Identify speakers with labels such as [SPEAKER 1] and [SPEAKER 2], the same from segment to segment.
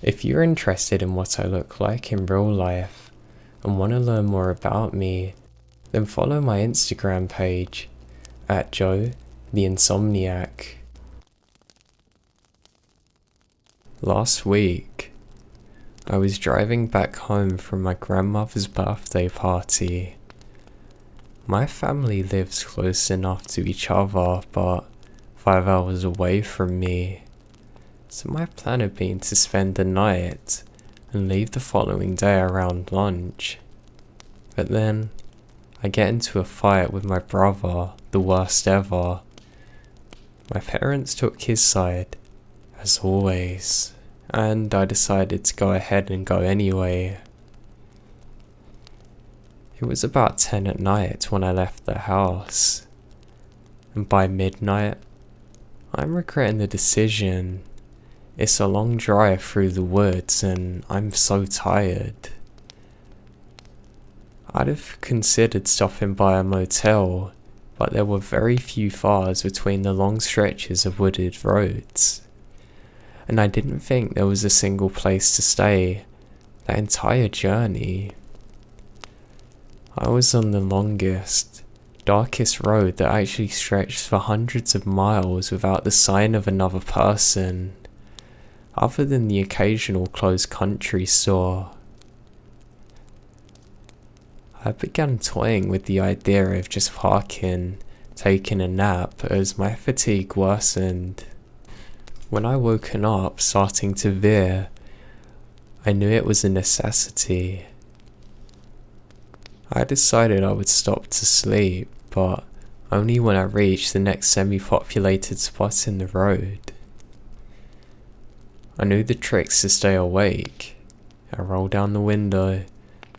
[SPEAKER 1] If you're interested in what I look like in real life and want to learn more about me, then follow my Instagram page at Joe the Insomniac. Last week, I was driving back home from my grandmother's birthday party. My family lives close enough to each other, but 5 hours away from me. So my plan had been to spend the night and leave the following day around lunch. But then, I get into a fight with my brother, the worst ever. My parents took his side, as always, and I decided to go ahead and go anyway. It was about 10 at night when I left the house, and by midnight, I'm regretting the decision. It's a long drive through the woods and I'm so tired. I'd have considered stopping by a motel, but there were very few bars between the long stretches of wooded roads, and I didn't think there was a single place to stay that entire journey. I was on the longest, darkest road that actually stretched for hundreds of miles without the sign of another person, other than the occasional closed country store. I began toying with the idea of just parking, taking a nap as my fatigue worsened. When I woken up starting to veer, I knew it was a necessity. I decided I would stop to sleep, but only when I reached the next semi-populated spot in the road. I knew the tricks to stay awake. I rolled down the window,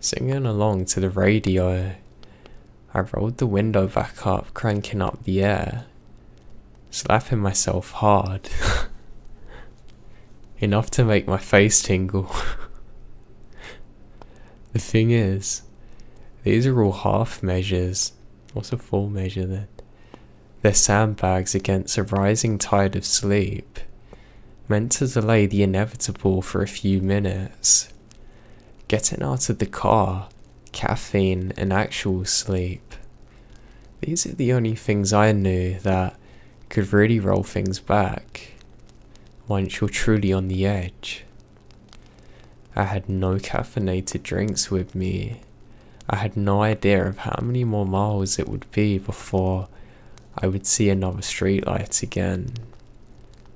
[SPEAKER 1] singing along to the radio. I rolled the window back up, cranking up the air, slapping myself hard. Enough to make my face tingle. The thing is, these are all half measures. What's a full measure then? They're sandbags against a rising tide of sleep, meant to delay the inevitable for a few minutes. Getting out of the car, caffeine, and actual sleep. These are the only things I knew that could really roll things back once you're truly on the edge. I had no caffeinated drinks with me. I had no idea of how many more miles it would be before I would see another streetlight again.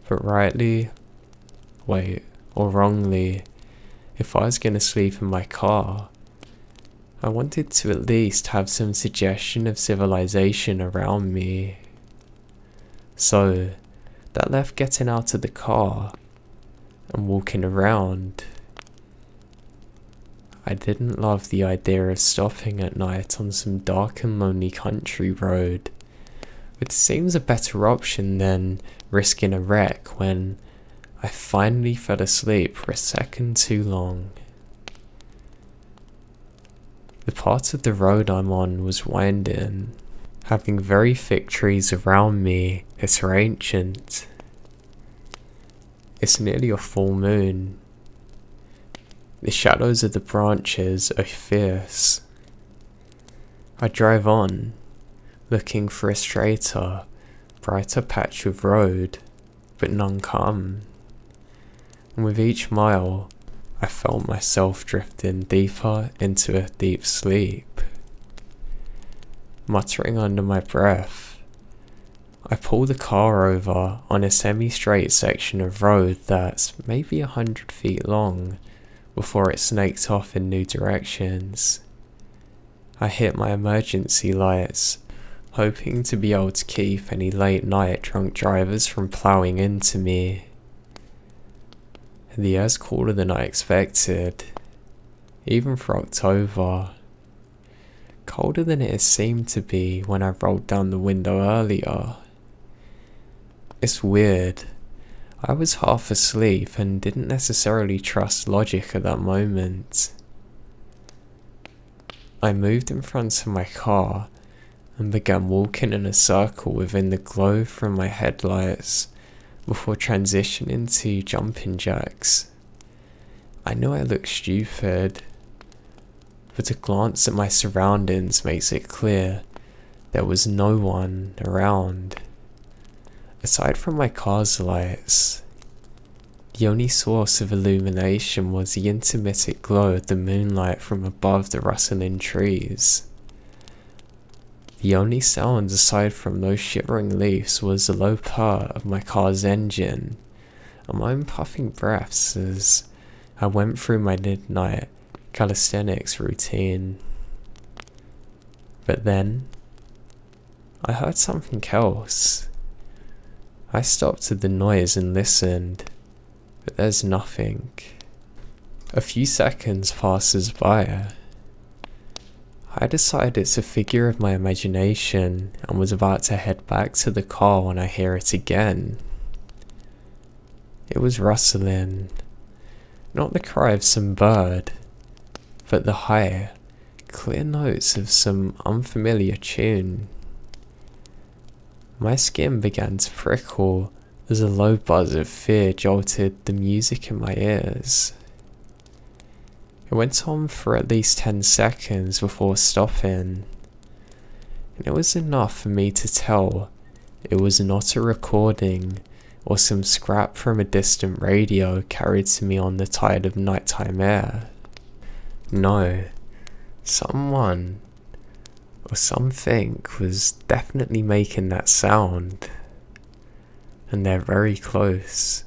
[SPEAKER 1] But wrongly, if I was going to sleep in my car, I wanted to at least have some suggestion of civilization around me. So, that left getting out of the car and walking around. I didn't love the idea of stopping at night on some dark and lonely country road, which seems a better option than risking a wreck when I finally fell asleep for a second too long. The part of the road I'm on was winding, having very thick trees around me that are ancient. It's nearly a full moon. The shadows of the branches are fierce. I drive on, looking for a straighter, brighter patch of road, but none come. And with each mile, I felt myself drifting deeper into a deep sleep. Muttering under my breath, I pull the car over on a semi-straight section of road that's maybe 100 feet long before it snakes off in new directions. I hit my emergency lights, hoping to be able to keep any late night drunk drivers from ploughing into me. The air's colder than I expected, even for October. Colder than it has seemed to be when I rolled down the window earlier. It's weird. I was half asleep and didn't necessarily trust logic at that moment. I moved in front of my car and began walking in a circle within the glow from my headlights before transitioning to jumping jacks. I know I look stupid, but a glance at my surroundings makes it clear there was no one around. Aside from my car's lights, the only source of illumination was the intermittent glow of the moonlight from above the rustling trees. The only sound aside from those shivering leaves was the low purr of my car's engine, and my own puffing breaths as I went through my midnight calisthenics routine. But then, I heard something else. I stopped at the noise and listened, but there's nothing. A few seconds passes by. I decided it's a figure of my imagination and was about to head back to the car when I hear it again. It was rustling, not the cry of some bird, but the high, clear notes of some unfamiliar tune. My skin began to prickle as a low buzz of fear jolted the music in my ears. It went on for at least 10 seconds before stopping, and it was enough for me to tell it was not a recording or some scrap from a distant radio carried to me on the tide of nighttime air. No, someone or something was definitely making that sound, and they're very close.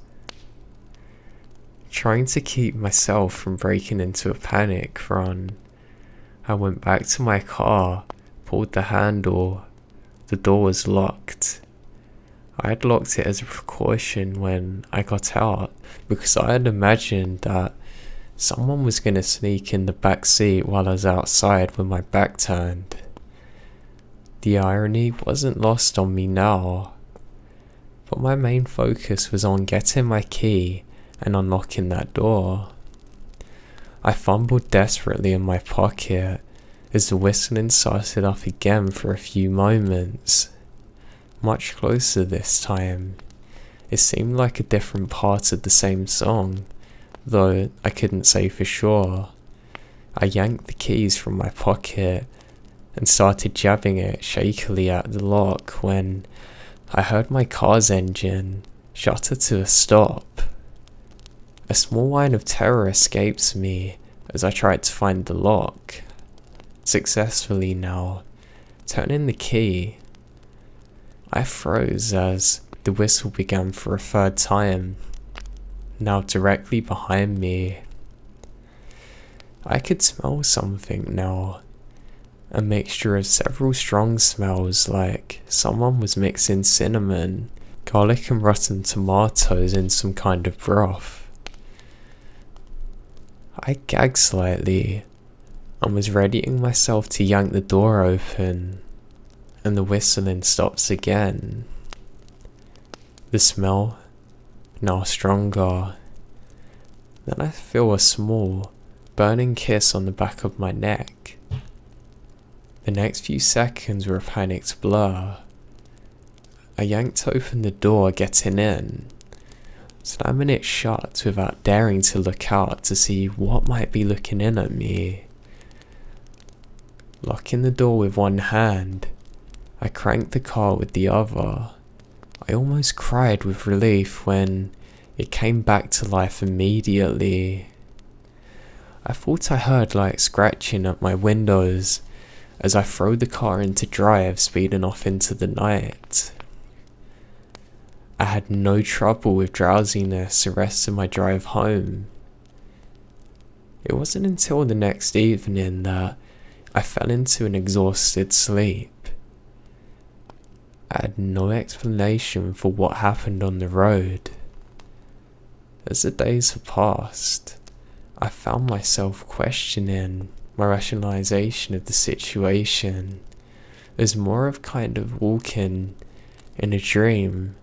[SPEAKER 1] Trying to keep myself from breaking into a panic run, I went back to my car, pulled the handle. The door was locked. I had locked it as a precaution when I got out because I had imagined that someone was going to sneak in the back seat while I was outside with my back turned. The irony wasn't lost on me now, but my main focus was on getting my key and unlocking that door. I fumbled desperately in my pocket as the whistling started up again for a few moments. Much closer this time. It seemed like a different part of the same song, though I couldn't say for sure. I yanked the keys from my pocket and started jabbing it shakily at the lock when I heard my car's engine shudder to a stop. A small whine of terror escapes me as I tried to find the lock. Successfully now, turning the key. I froze as the whistle began for a third time, now directly behind me. I could smell something now, a mixture of several strong smells like someone was mixing cinnamon, garlic and rotten tomatoes in some kind of broth. I gagged slightly and was readying myself to yank the door open, and the whistling stops again. The smell, now stronger. Then I feel a small, burning kiss on the back of my neck. The next few seconds were a panicked blur. I yanked open the door, getting in, slamming it shut without daring to look out to see what might be looking in at me. Locking the door with one hand, I cranked the car with the other. I almost cried with relief when it came back to life immediately. I thought I heard light scratching at my windows as I threw the car into drive, speeding off into the night. I had no trouble with drowsiness the rest of my drive home. It wasn't until the next evening that I fell into an exhausted sleep. I had no explanation for what happened on the road. As the days have passed, I found myself questioning my rationalization of the situation as more of kind of walking in a dream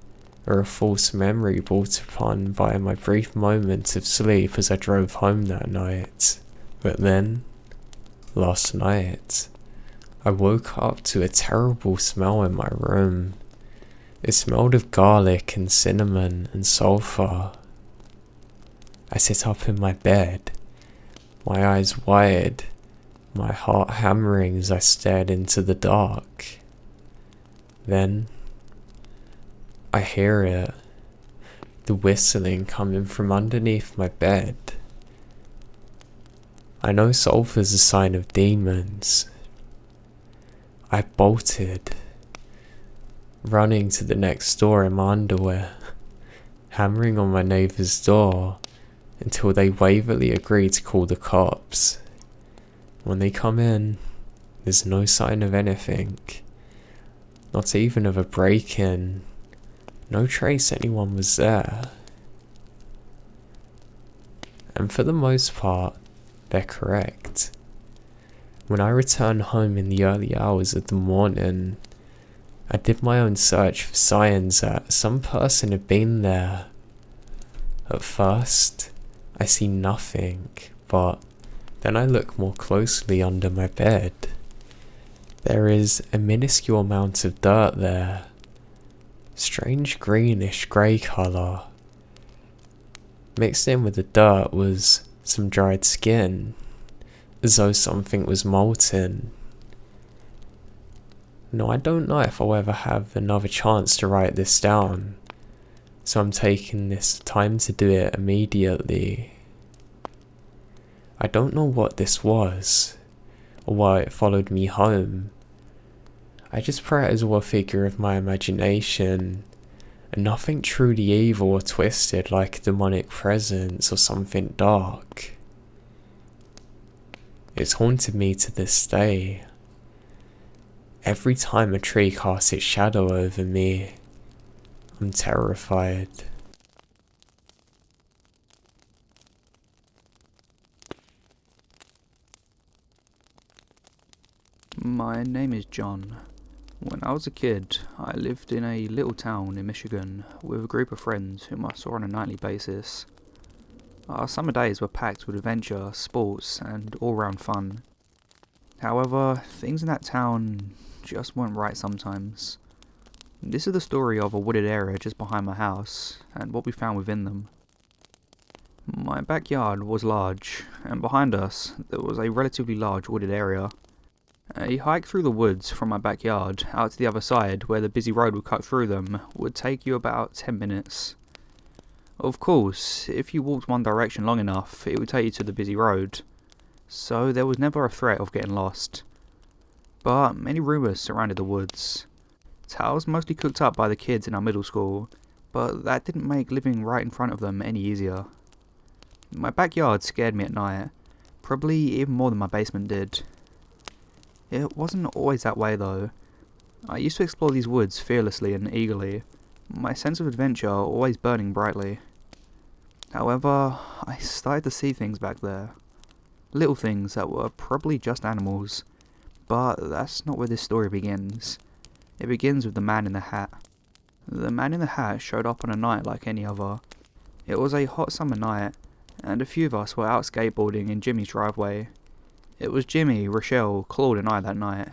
[SPEAKER 1] or a false memory brought upon by my brief moments of sleep as I drove home that night. But then, last night, I woke up to a terrible smell in my room. It smelled of garlic and cinnamon and sulfur. I sit up in my bed, my eyes wide, my heart hammering as I stared into the dark. Then I hear it, the whistling coming from underneath my bed. I know sulphur's a sign of demons. I bolted, running to the next door in my underwear, hammering on my neighbour's door until they waverly agreed to call the cops. When they come in, there's no sign of anything, not even of a break-in. No trace anyone was there. And for the most part, they're correct. When I returned home in the early hours of the morning, I did my own search for signs that some person had been there. At first, I see nothing, but then I look more closely under my bed. There is a minuscule amount of dirt there. Strange greenish grey colour. Mixed in with the dirt was some dried skin, as though something was molten. Now I don't know if I'll ever have another chance to write this down, so I'm taking this time to do it immediately. I don't know what this was, or why it followed me home. I just pray it is all a figure of my imagination, and nothing truly evil or twisted like a demonic presence or something dark. It's haunted me to this day. Every time a tree casts its shadow over me, I'm terrified.
[SPEAKER 2] My name is John. When I was a kid, I lived in a little town in Michigan with a group of friends whom I saw on a nightly basis. Our summer days were packed with adventure, sports, and all-round fun. However, things in that town just weren't right sometimes. This is the story of a wooded area just behind my house, and what we found within them. My backyard was large, and behind us there was a relatively large wooded area. A hike through the woods from my backyard out to the other side where the busy road would cut through them would take you about 10 minutes. Of course, if you walked one direction long enough, it would take you to the busy road, so there was never a threat of getting lost. But many rumours surrounded the woods. Tales mostly cooked up by the kids in our middle school, but that didn't make living right in front of them any easier. My backyard scared me at night, probably even more than my basement did. It wasn't always that way though. I used to explore these woods fearlessly and eagerly, my sense of adventure always burning brightly. However, I started to see things back there. Little things that were probably just animals, but that's not where this story begins. It begins with the man in the hat. The man in the hat showed up on a night like any other. It was a hot summer night, and a few of us were out skateboarding in Jimmy's driveway. It was Jimmy, Rochelle, Claude and I that night.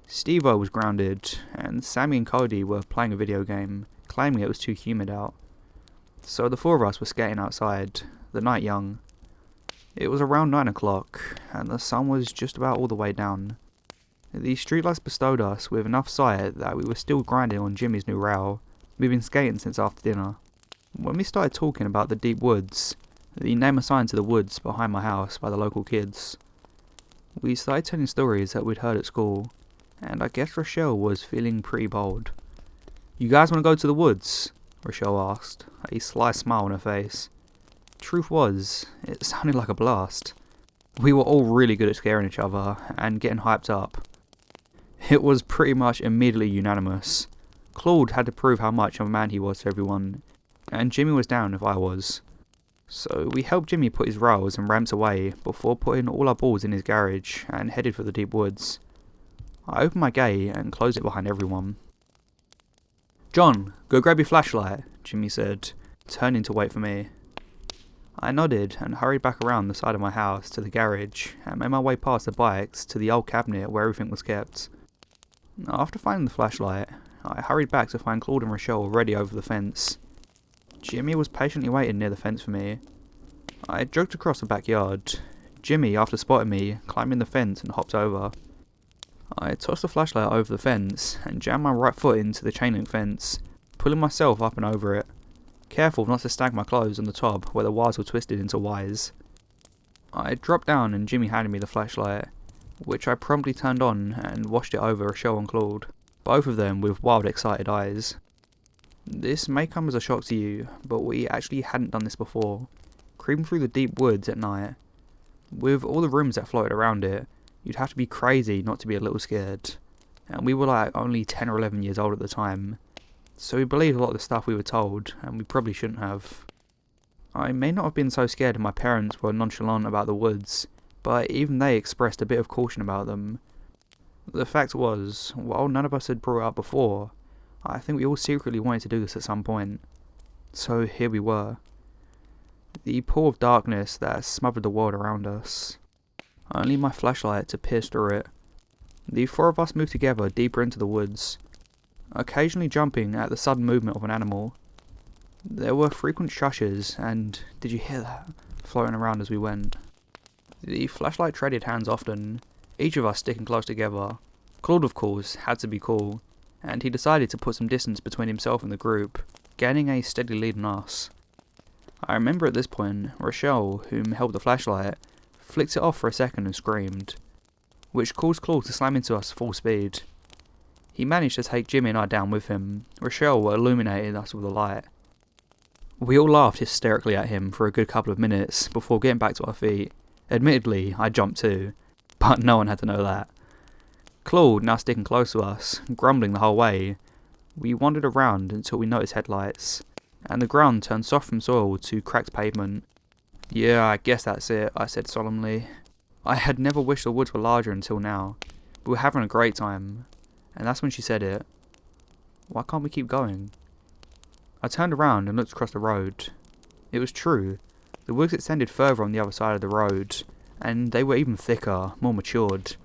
[SPEAKER 2] Steve-O was grounded, and Sammy and Cody were playing a video game, claiming it was too humid out. So the four of us were skating outside, the night young. It was around 9 o'clock, and the sun was just about all the way down. The streetlights bestowed us with enough sight that we were still grinding on Jimmy's new rail. We'd been skating since after dinner. When we started talking about the deep woods, the name assigned to the woods behind my house by the local kids, we started telling stories that we'd heard at school, and I guess Rochelle was feeling pretty bold. "You guys want to go to the woods?" Rochelle asked, a sly smile on her face. Truth was, it sounded like a blast. We were all really good at scaring each other and getting hyped up. It was pretty much immediately unanimous. Claude had to prove how much of a man he was to everyone, and Jimmy was down if I was. So we helped Jimmy put his rails and ramps away before putting all our balls in his garage and headed for the deep woods. I opened my gate and closed it behind everyone. "John, go grab your flashlight," Jimmy said, turning to wait for me. I nodded and hurried back around the side of my house to the garage and made my way past the bikes to the old cabinet where everything was kept. After finding the flashlight, I hurried back to find Claude and Rochelle already over the fence. Jimmy was patiently waiting near the fence for me. I jogged across the backyard. Jimmy, after spotting me, climbed in the fence and hopped over. I tossed the flashlight over the fence and jammed my right foot into the chain link fence, pulling myself up and over it, careful not to snag my clothes on the top where the wires were twisted into Ys. I dropped down and Jimmy handed me the flashlight, which I promptly turned on and washed it over Rochelle and Claude, both of them with wild excited eyes. This may come as a shock to you, but we actually hadn't done this before, creeping through the deep woods at night. With all the rumours that floated around it, you'd have to be crazy not to be a little scared, and we were like only 10 or 11 years old at the time, so we believed a lot of the stuff we were told, and we probably shouldn't have. I may not have been so scared if my parents were nonchalant about the woods, but even they expressed a bit of caution about them. The fact was, while none of us had brought it up before, I think we all secretly wanted to do this at some point. So here we were. The pall of darkness that smothered the world around us. Only my flashlight to pierce through it. The four of us moved together deeper into the woods, occasionally jumping at the sudden movement of an animal. There were frequent shushes and, did you hear that, floating around as we went. The flashlight traded hands often, each of us sticking close together. Claude, of course, had to be cool, and he decided to put some distance between himself and the group, gaining a steady lead on us. I remember at this point, Rochelle, whom held the flashlight, flicked it off for a second and screamed, which caused Claude to slam into us full speed. He managed to take Jimmy and I down with him, Rochelle illuminated us with a light. We all laughed hysterically at him for a good couple of minutes before getting back to our feet. Admittedly, I jumped too, but no one had to know that. Claude, now sticking close to us, grumbling the whole way, we wandered around until we noticed headlights, and the ground turned soft from soil to cracked pavement. Yeah, I guess that's it, I said solemnly. I had never wished the woods were larger until now. We were having a great time, and that's when she said it. Why can't we keep going? I turned around and looked across the road. It was true. The woods extended further on the other side of the road, and they were even thicker, more matured.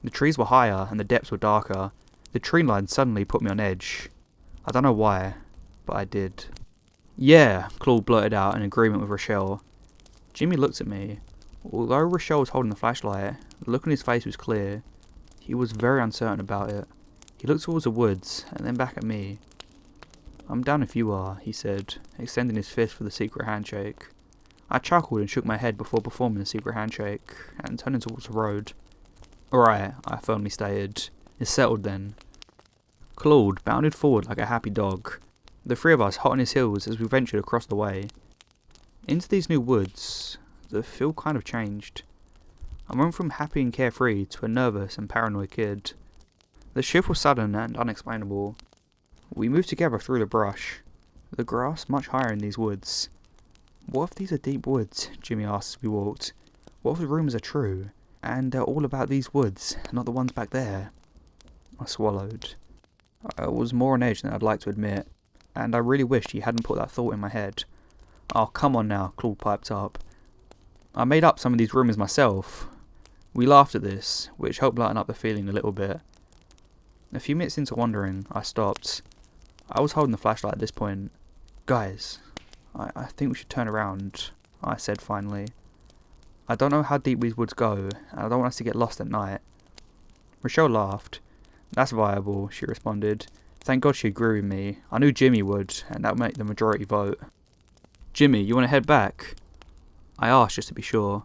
[SPEAKER 2] The trees were higher and the depths were darker. The tree line suddenly put me on edge. I don't know why, but I did. Yeah, Claude blurted out in agreement with Rochelle. Jimmy looked at me. Although Rochelle was holding the flashlight, the look on his face was clear. He was very uncertain about it. He looked towards the woods, and then back at me. I'm down if you are, he said, extending his fist for the secret handshake. I chuckled and shook my head before performing the secret handshake, and turning towards the road. Alright, I firmly stated. It's settled then. Claude bounded forward like a happy dog, the three of us hot on his heels as we ventured across the way. Into these new woods, the feel kind of changed. I went from happy and carefree to a nervous and paranoid kid. The shift was sudden and unexplainable. We moved together through the brush, the grass much higher in these woods. What if these are deep woods? Jimmy asked as we walked. What if the rumours are true, and they're all about these woods, not the ones back there? I swallowed. I was more on edge than I'd like to admit, and I really wished he hadn't put that thought in my head. Oh, come on now, Claude piped up. I made up some of these rumours myself. We laughed at this, which helped lighten up the feeling a little bit. A few minutes into wandering, I stopped. I was holding the flashlight at this point. Guys, I think we should turn around, I said finally. I don't know how deep these woods go, and I don't want us to get lost at night. Rochelle laughed. That's viable, she responded. Thank God she agreed with me. I knew Jimmy would, and that would make the majority vote. Jimmy, you want to head back? I asked just to be sure.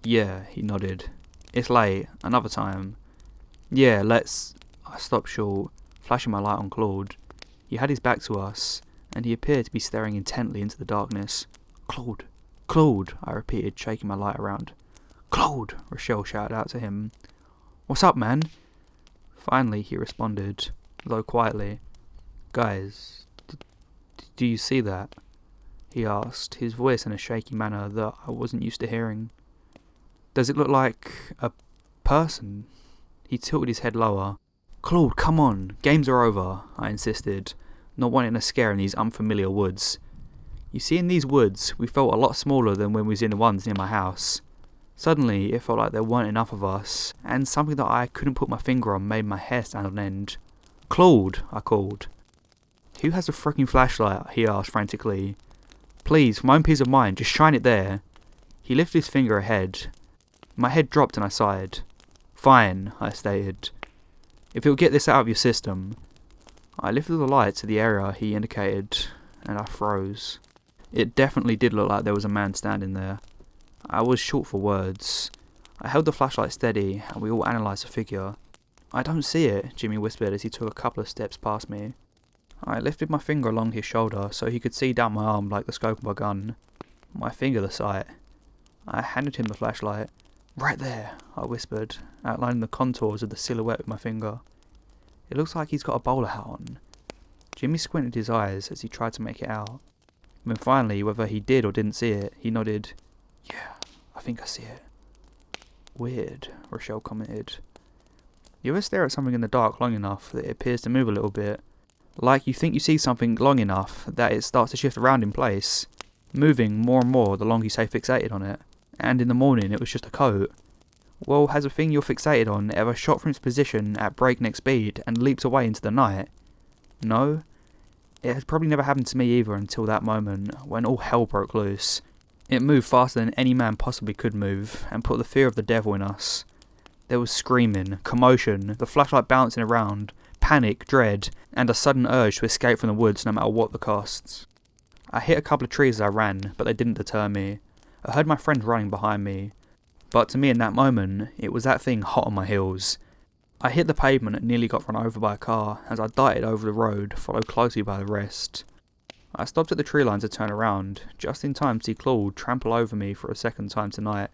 [SPEAKER 2] Yeah, he nodded. It's late, another time. Yeah, let's... I stopped short, flashing my light on Claude. He had his back to us, and he appeared to be staring intently into the darkness. Claude! Claude! I repeated, shaking my light around. Claude! Rochelle shouted out to him. What's up, man? Finally, he responded, though quietly. Guys, do you see that? He asked, his voice in a shaky manner that I wasn't used to hearing. Does it look like a person? He tilted his head lower. Claude, come on, games are over, I insisted, not wanting a scare in these unfamiliar woods. You see, in these woods, we felt a lot smaller than when we was in the ones near my house. Suddenly, it felt like there weren't enough of us, and something that I couldn't put my finger on made my hair stand on end. Claude, I called. Who has a freaking flashlight? He asked frantically. Please, for my own peace of mind, just shine it there. He lifted his finger ahead. My head dropped and I sighed. "Fine," I stated. "If it'll get this out of your system." I lifted the light to the area he indicated, and I froze. It definitely did look like there was a man standing there. I was short for words. I held the flashlight steady, and we all analysed the figure. "I don't see it," Jimmy whispered as he took a couple of steps past me. I lifted my finger along his shoulder so he could see down my arm like the scope of a gun. My finger the sight. I handed him the flashlight. "Right there," I whispered, outlining the contours of the silhouette with my finger. "It looks like he's got a bowler hat on." Jimmy squinted his eyes as he tried to make it out. When finally, whether he did or didn't see it, he nodded. "Yeah, I think I see it." "Weird," Rochelle commented. "You ever stare at something in the dark long enough that it appears to move a little bit? Like you think you see something long enough that it starts to shift around in place, moving more and more the longer you stay fixated on it. And in the morning it was just a coat. Well, has the thing you're fixated on ever shot from its position at breakneck speed and leaped away into the night? No? It had probably never happened to me either until that moment, when all hell broke loose. It moved faster than any man possibly could move, and put the fear of the devil in us. There was screaming, commotion, the flashlight bouncing around, panic, dread, and a sudden urge to escape from the woods no matter what the costs. I hit a couple of trees as I ran, but they didn't deter me. I heard my friend running behind me. But to me in that moment, it was that thing hot on my heels. I hit the pavement and nearly got run over by a car as I darted over the road, followed closely by the rest. I stopped at the tree line to turn around, just in time to see Claude trample over me for a second time tonight,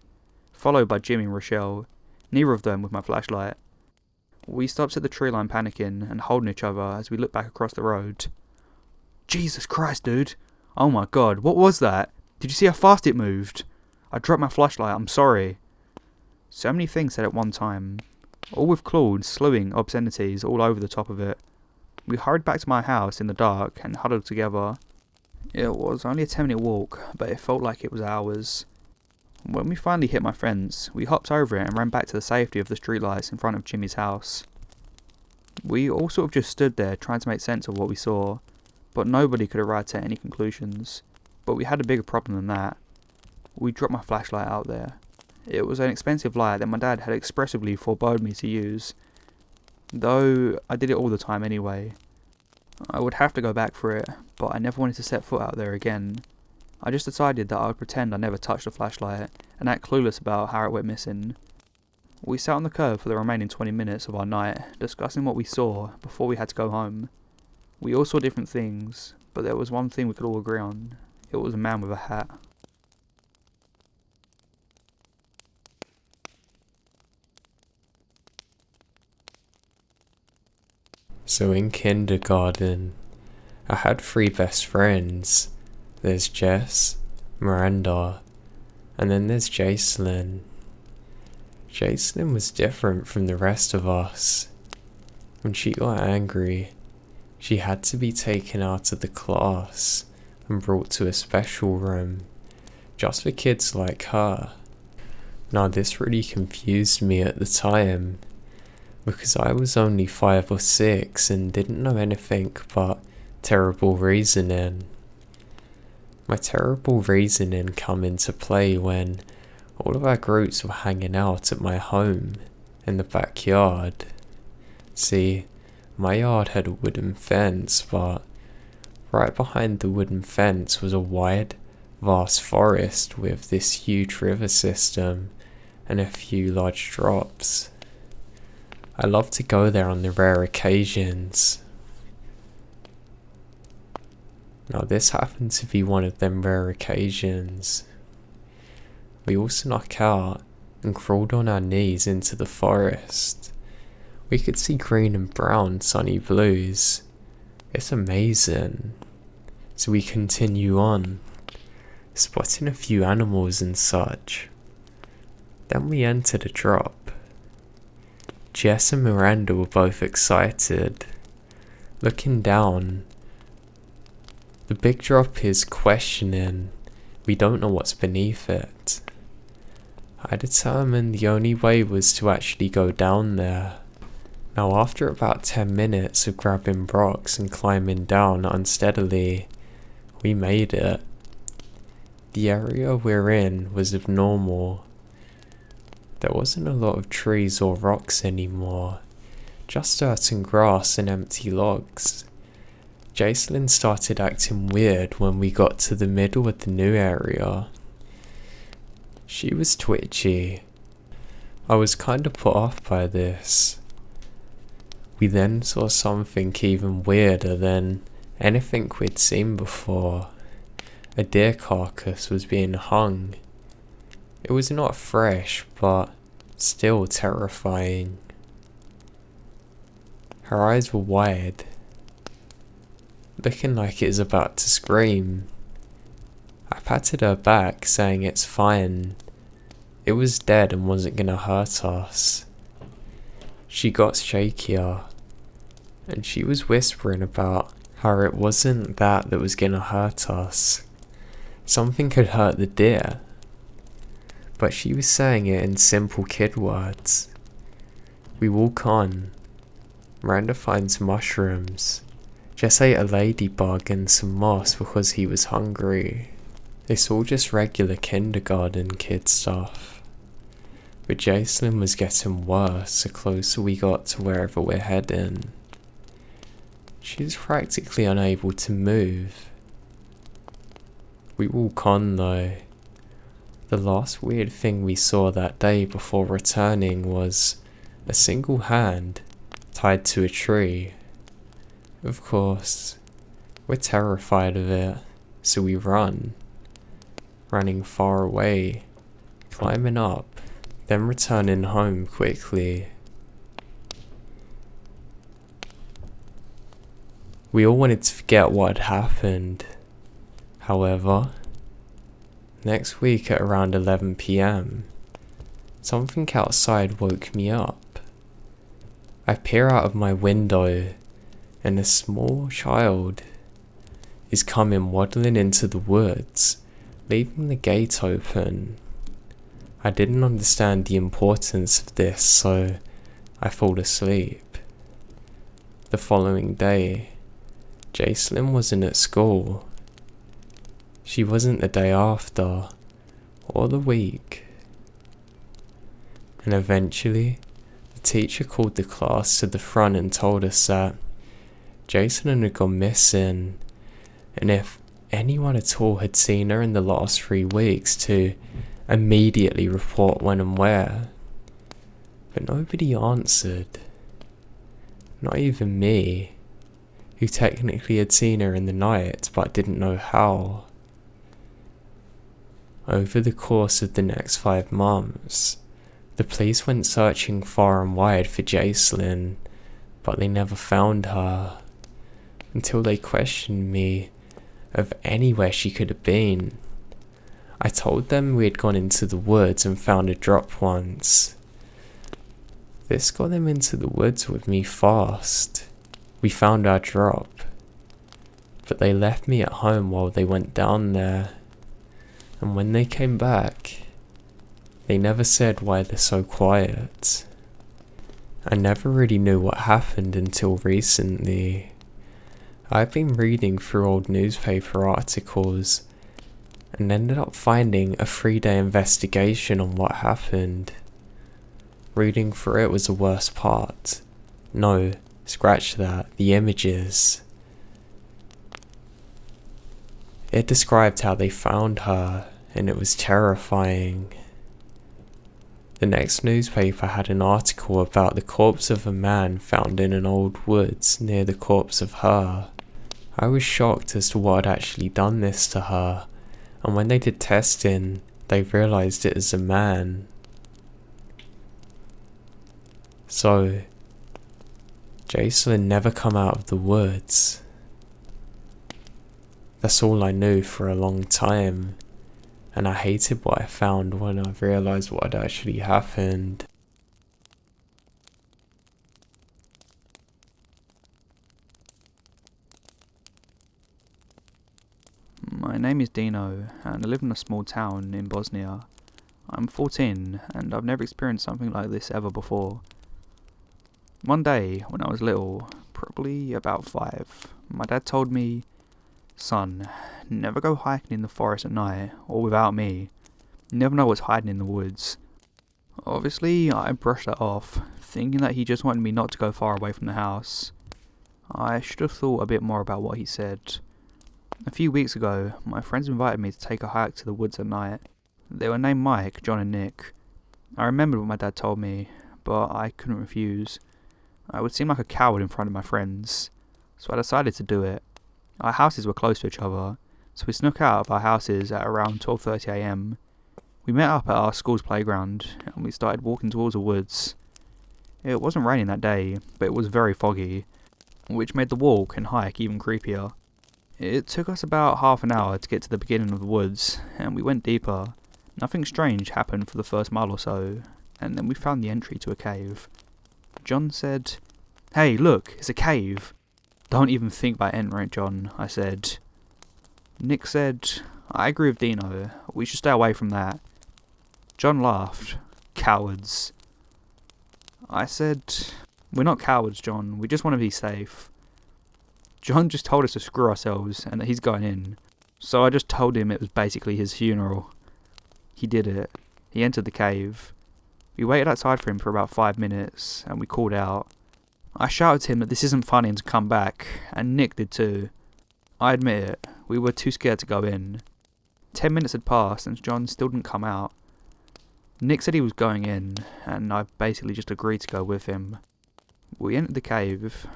[SPEAKER 2] followed by Jimmy and Rochelle, neither of them with my flashlight. We stopped at the tree line panicking and holding each other as we looked back across the road. "Jesus Christ, dude! Oh my god, what was that? Did you see how fast it moved? I dropped my flashlight, I'm sorry." So many things said at one time, all with Claude slewing obscenities all over the top of it. We hurried back to my house in the dark and huddled together. It was only a 10-minute walk, but it felt like it was hours. When we finally hit my fence, we hopped over it and ran back to the safety of the streetlights in front of Jimmy's house. We all sort of just stood there trying to make sense of what we saw, but nobody could arrive at any conclusions. But we had a bigger problem than that. We dropped my flashlight out there. It was an expensive light that my dad had expressively forbade me to use, though I did it all the time anyway. I would have to go back for it, but I never wanted to set foot out there again. I just decided that I would pretend I never touched the flashlight and act clueless about how it went missing. We sat on the curb for the remaining 20 minutes of our night, discussing what we saw before we had to go home. We all saw different things, but there was one thing we could all agree on. It was a man with a hat.
[SPEAKER 1] So in kindergarten, I had 3 best friends. There's Jess, Miranda, and then there's Jacelyn. Jacelyn was different from the rest of us. When she got angry, she had to be taken out of the class and brought to a special room, just for kids like her. Now this really confused me at the time, because I was only 5 or 6 and didn't know anything but terrible reasoning. My terrible reasoning come into play when all of our groups were hanging out at my home in the backyard. See, my yard had a wooden fence, but right behind the wooden fence was a wide, vast forest with this huge river system and a few large drops. I loved to go there on the rare occasions. Now this happened to be one of them rare occasions. We all snuck out and crawled on our knees into the forest. We could see green and brown sunny blues. It's amazing. So we continue on, spotting a few animals and such. Then we entered a drop. Jess and Miranda were both excited. Looking down, the big drop is questioning. We don't know what's beneath it. I determined the only way was to actually go down there. Now after about 10 minutes of grabbing rocks and climbing down unsteadily, we made it. The area we're in was abnormal. There wasn't a lot of trees or rocks anymore, just dirt and grass and empty logs. Jacelyn started acting weird when we got to the middle of the new area. She was twitchy. I was kinda put off by this. We then saw something even weirder than anything we'd seen before. A deer carcass was being hung. It was not fresh, but still terrifying. Her eyes were wide, looking like it was about to scream. I patted her back, saying it's fine. It was dead and wasn't gonna hurt us. She got shakier, and she was whispering about how it wasn't that was gonna hurt us. Something could hurt the deer. But she was saying it in simple kid words. We walk on. Miranda finds mushrooms. Jess ate a ladybug and some moss because he was hungry. It's all just regular kindergarten kid stuff. But Jacelyn was getting worse the closer we got to wherever we're heading. She was practically unable to move. We walk on though. The last weird thing we saw that day before returning was a single hand tied to a tree. Of course, we're terrified of it, so we run. Running far away, climbing up, then returning home quickly. We all wanted to forget what had happened. However, next week at around 11 PM, something outside woke me up. I peer out of my window and a small child is coming waddling into the woods, leaving the gate open. I didn't understand the importance of this, so I fall asleep. The following day, Jacelyn wasn't at school. She wasn't the day after, or the week. And eventually, the teacher called the class to the front and told us that Jacelyn had gone missing, and if anyone at all had seen her in the last 3 weeks, to immediately report when and where. But nobody answered. Not even me, who technically had seen her in the night but didn't know how. Over the course of the next 5 months, the police went searching far and wide for Jacelyn, but they never found her, until they questioned me of anywhere she could have been. I told them we had gone into the woods and found a drop once. This got them into the woods with me fast. We found our drop, but they left me at home while they went down there. And when they came back, they never said why they're so quiet. I never really knew what happened until recently. I've been reading through old newspaper articles and ended up finding a 3-day investigation on what happened. Reading through it was the worst part. No, scratch that, the images. It described how they found her, and it was terrifying. The next newspaper had an article about the corpse of a man found in an old woods near the corpse of her. I was shocked as to what had actually done this to her, and when they did testing, they realised it was a man. So, Jacelyn never come out of the woods. That's all I knew for a long time, and I hated what I found when I realised what had actually happened.
[SPEAKER 2] My name is Dino, and I live in a small town in Bosnia. I'm 14, and I've never experienced something like this ever before. One day, when I was little, probably about 5, my dad told me, "Son, never go hiking in the forest at night, or without me. You never know what's hiding in the woods. Obviously, I brushed that off, thinking that he just wanted me not to go far away from the house. I should have thought a bit more about what he said. A few weeks ago, my friends invited me to take a hike to the woods at night. They were named Mike, John and Nick. I remembered what my dad told me, but I couldn't refuse. I would seem like a coward in front of my friends, so I decided to do it. Our houses were close to each other, so we snuck out of our houses at around 12:30 AM. We met up at our school's playground, and we started walking towards the woods. It wasn't raining that day, but it was very foggy, which made the walk and hike even creepier. It took us about half an hour to get to the beginning of the woods, and we went deeper. Nothing strange happened for the first mile or so, and then we found the entry to a cave. John said, "Hey, look, it's a cave." "Don't even think about entering it, John," I said. Nick said, "I agree with Dino, we should stay away from that." John laughed. "Cowards." I said, "We're not cowards, John, we just want to be safe." John just told us to screw ourselves and that he's going in, so I just told him it was basically his funeral. He did it. He entered the cave. We waited outside for him for about 5 minutes, and we called out. I shouted to him that this isn't funny and to come back, and Nick did too. I admit it, we were too scared to go in. 10 minutes had passed and John still didn't come out. Nick said he was going in, and I basically just agreed to go with him. We entered the cave.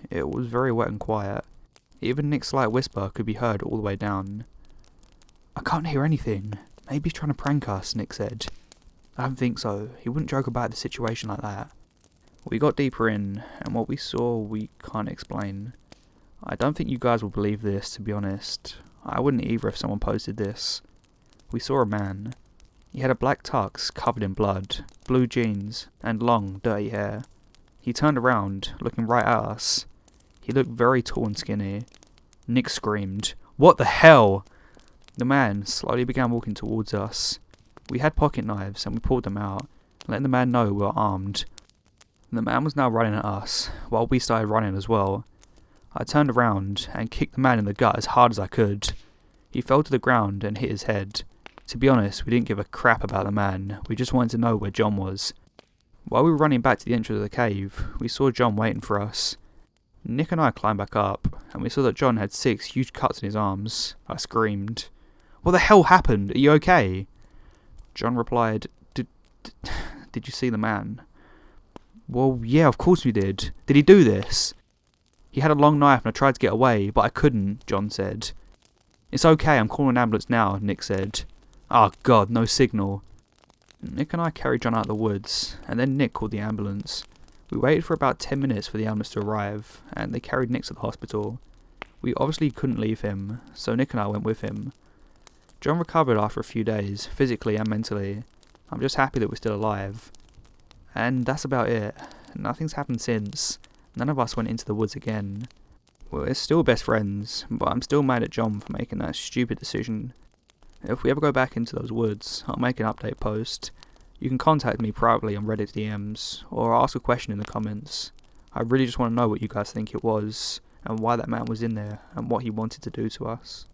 [SPEAKER 2] It was very wet and quiet. Even Nick's slight whisper could be heard all the way down. "I can't hear anything. Maybe he's trying to prank us," Nick said. "I don't think so. He wouldn't joke about the situation like that." We got deeper in, and what we saw we can't explain. I don't think you guys will believe this, to be honest. I wouldn't either if someone posted this. We saw a man. He had a black tux covered in blood, blue jeans, and long, dirty hair. He turned around, looking right at us. He looked very tall and skinny. Nick screamed, "What the hell?" The man slowly began walking towards us. We had pocket knives and we pulled them out, letting the man know we were armed. The man was now running at us, while we started running as well. I turned around and kicked the man in the gut as hard as I could. He fell to the ground and hit his head. To be honest, we didn't give a crap about the man, we just wanted to know where John was. While we were running back to the entrance of the cave, we saw John waiting for us. Nick and I climbed back up, and we saw that John had 6 huge cuts in his arms. I screamed, "What the hell happened? Are you okay?" John replied, Did you see the man?" "Well, yeah, of course we did. Did he do this?" "He had a long knife and I tried to get away, but I couldn't," John said. "It's okay, I'm calling an ambulance now," Nick said. "Oh god, no signal." Nick and I carried John out of the woods, and then Nick called the ambulance. We waited for about 10 minutes for the ambulance to arrive, and they carried Nick to the hospital. We obviously couldn't leave him, so Nick and I went with him. John recovered after a few days, physically and mentally. I'm just happy that we're still alive. And that's about it. Nothing's happened since. None of us went into the woods again. We're still best friends, but I'm still mad at John for making that stupid decision. If we ever go back into those woods, I'll make an update post. You can contact me privately on Reddit DMs, or ask a question in the comments. I really just want to know what you guys think it was, and why that man was in there, and what he wanted to do to us.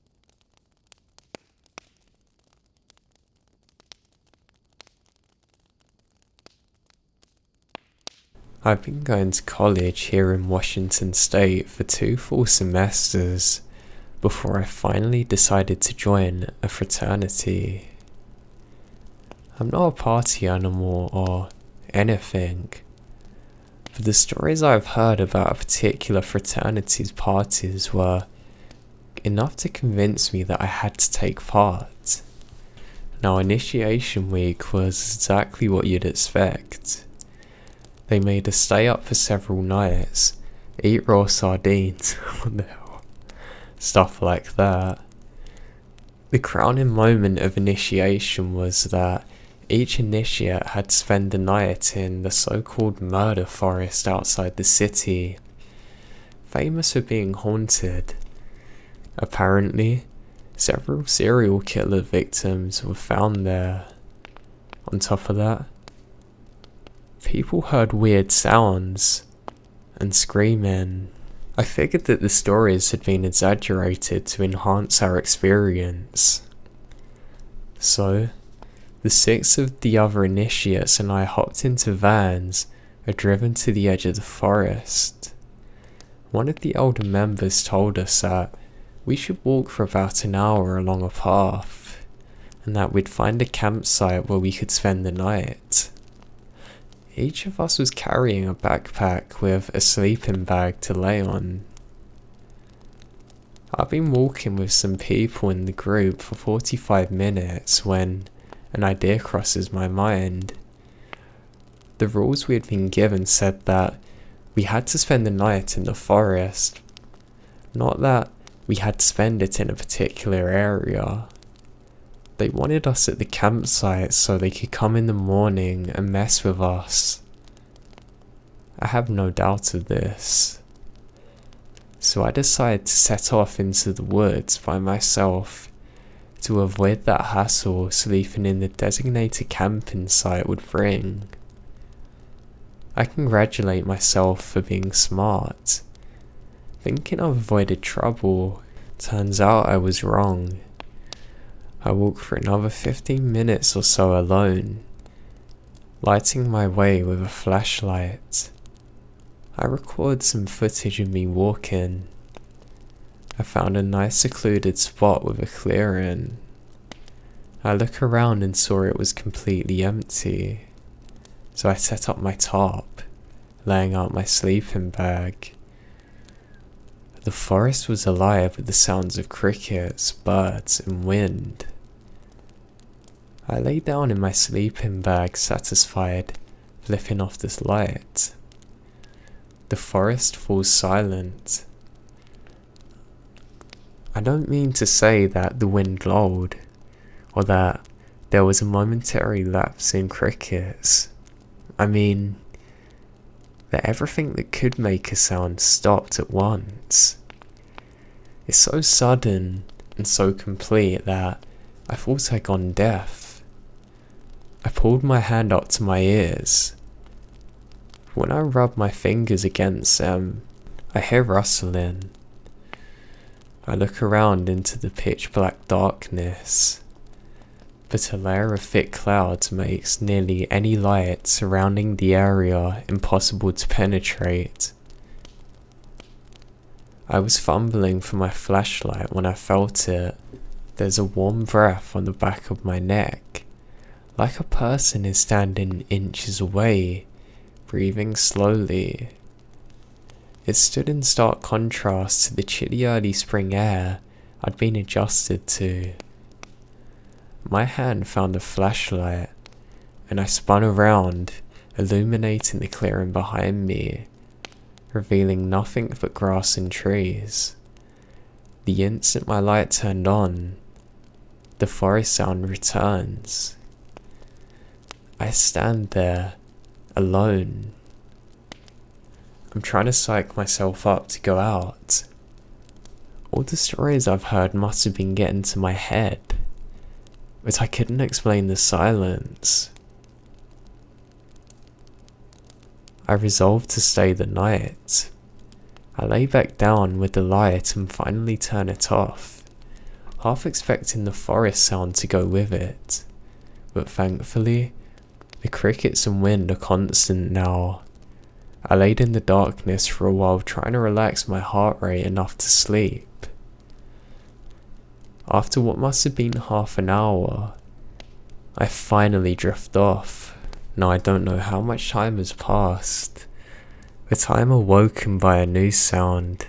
[SPEAKER 1] I've been going to college here in Washington State for 2 full semesters before I finally decided to join a fraternity. I'm not a party animal or anything, but the stories I've heard about a particular fraternity's parties were enough to convince me that I had to take part. Now, initiation week was exactly what you'd expect. They made us stay up for several nights, eat raw sardines, what the hell, stuff like that. The crowning moment of initiation was that each initiate had to spend the night in the so-called murder forest outside the city, famous for being haunted. Apparently, several serial killer victims were found there. On top of that, people heard weird sounds and screaming I figured that the stories had been exaggerated to enhance our experience. So, the 6 of the other initiates and I hopped into vans and driven to the edge of the forest. One of the older members told us that we should walk for about an hour along a path, and that we'd find a campsite where we could spend the night. Each of us was carrying a backpack with a sleeping bag to lay on. I've been walking with some people in the group for 45 minutes when an idea crosses my mind. The rules we had been given said that we had to spend the night in the forest, not that we had to spend it in a particular area. They wanted us at the campsite so they could come in the morning and mess with us. I have no doubt of this. So I decided to set off into the woods by myself to avoid that hassle sleeping in the designated camping site would bring. I congratulate myself for being smart. Thinking I've avoided trouble, turns out I was wrong. I walked for another 15 minutes or so alone, lighting my way with a flashlight. I record some footage of me walking. I found a nice secluded spot with a clearing. I look around and saw it was completely empty, so I set up my top, laying out my sleeping bag. The forest was alive with the sounds of crickets, birds, and wind. I lay down in my sleeping bag, satisfied, flipping off this light. The forest falls silent. I don't mean to say that the wind lulled, or that there was a momentary lapse in crickets. I mean that everything that could make a sound stopped at once. It's so sudden and so complete that I thought I'd gone deaf. I pulled my hand up to my ears. When I rub my fingers against them, I hear rustling. I look around into the pitch black darkness, but a layer of thick clouds makes nearly any light surrounding the area impossible to penetrate. I was fumbling for my flashlight when I felt it. There's a warm breath on the back of my neck, like a person is standing inches away, breathing slowly. It stood in stark contrast to the chilly early spring air I'd been adjusted to. My hand found a flashlight, and I spun around, illuminating the clearing behind me, revealing nothing but grass and trees. The instant my light turned on, the forest sound returns. I stand there, alone. I'm trying to psych myself up to go out. All the stories I've heard must have been getting to my head, but I couldn't explain the silence. I resolved to stay the night. I lay back down with the light and finally turn it off, half expecting the forest sound to go with it, but thankfully, the crickets and wind are constant now. I laid in the darkness for a while trying to relax my heart rate enough to sleep. After what must have been half an hour, I finally drift off. Now I don't know how much time has passed, but I am awoken by a new sound.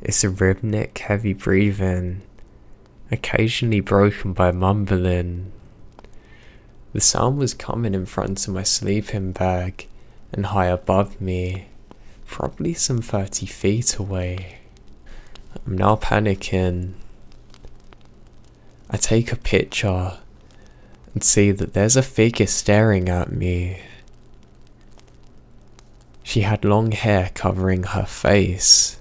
[SPEAKER 1] It's a rhythmic, heavy breathing, occasionally broken by mumbling. The sound was coming in front of my sleeping bag and high above me, probably some 30 feet away. I'm now panicking. I take a picture and see that there's a figure staring at me. She had long hair covering her face,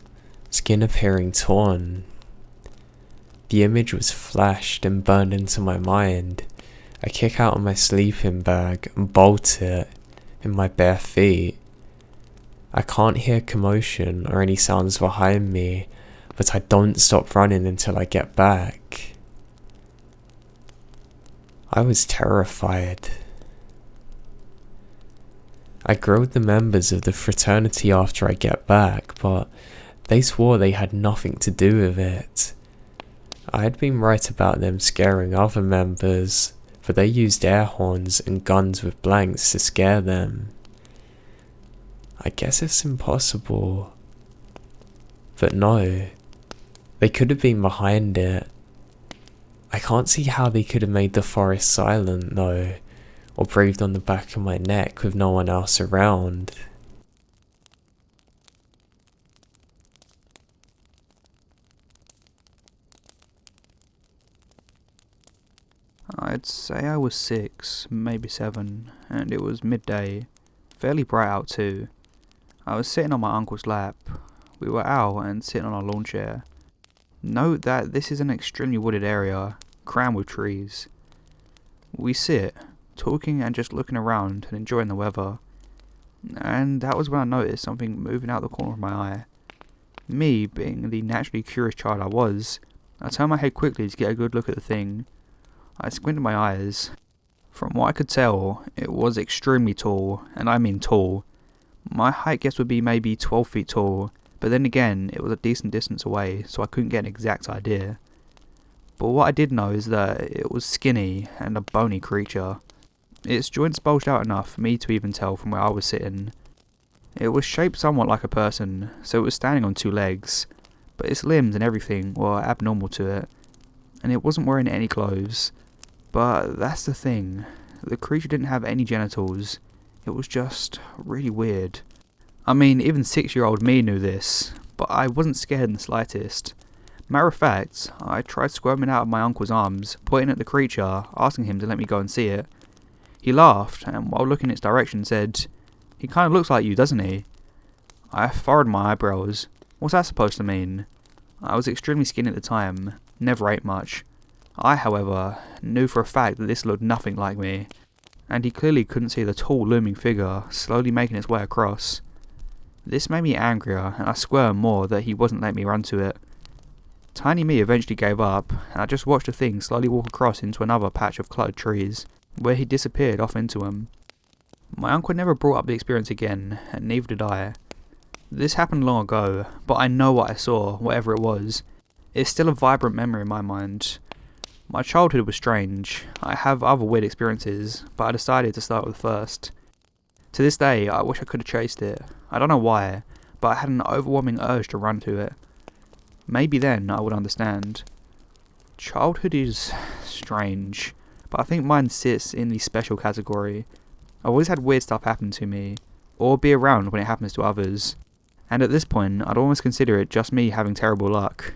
[SPEAKER 1] skin appearing torn. The image was flashed and burned into my mind. I kick out of my sleeping bag and bolt it in my bare feet. I can't hear commotion or any sounds behind me, but I don't stop running until I get back. I was terrified. I grilled the members of the fraternity after I get back, but they swore they had nothing to do with it. I had been right about them scaring other members, but they used air horns and guns with blanks to scare them. I guess it's impossible. But no, they could have been behind it. I can't see how they could have made the forest silent though, or breathed on the back of my neck with no one else around.
[SPEAKER 2] I'd say I was 6, maybe 7, and it was midday, fairly bright out too. I was sitting on my uncle's lap. We were out and sitting on a lawn chair. Note that this is an extremely wooded area, crammed with trees. We sit, talking and just looking around and enjoying the weather. And that was when I noticed something moving out the corner of my eye. Me, being the naturally curious child I was, I turned my head quickly to get a good look at the thing. I squinted my eyes. From what I could tell, it was extremely tall, and I mean tall. My height guess would be maybe 12 feet tall, but then again, it was a decent distance away, so I couldn't get an exact idea. But what I did know is that it was skinny and a bony creature. Its joints bulged out enough for me to even tell from where I was sitting. It was shaped somewhat like a person, so it was standing on 2 legs, but its limbs and everything were abnormal to it, and it wasn't wearing any clothes. But that's the thing, the creature didn't have any genitals. It was just really weird. I mean, even 6-year-old me knew this, but I wasn't scared in the slightest. Matter of fact, I tried squirming out of my uncle's arms, pointing at the creature, asking him to let me go and see it. He laughed, and while looking in its direction said, "He kind of looks like you, doesn't he?" I furrowed my eyebrows. What's that supposed to mean? I was extremely skinny at the time, never ate much. I, however, knew for a fact that this looked nothing like me, and he clearly couldn't see the tall looming figure slowly making its way across. This made me angrier, and I squirmed more that he wasn't letting me run to it. Tiny me eventually gave up, and I just watched the thing slowly walk across into another patch of cluttered trees, where he disappeared off into them. My uncle never brought up the experience again, and neither did I. This happened long ago, but I know what I saw, whatever it was. It's still a vibrant memory in my mind. My childhood was strange. I have other weird experiences, but I decided to start with first. To this day, I wish I could have chased it. I don't know why, but I had an overwhelming urge to run to it. Maybe then I would understand. Childhood is strange, but I think mine sits in the special category. I've always had weird stuff happen to me, or be around when it happens to others, and at this point I'd almost consider it just me having terrible luck.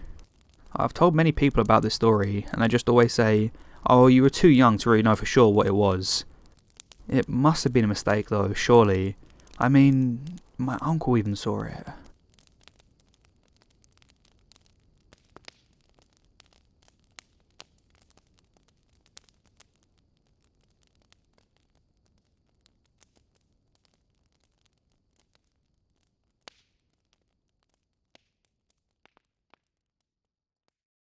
[SPEAKER 2] I've told many people about this story, and they just always say, "Oh, you were too young to really know for sure what it was." It must have been a mistake though, surely. I mean, my uncle even saw it.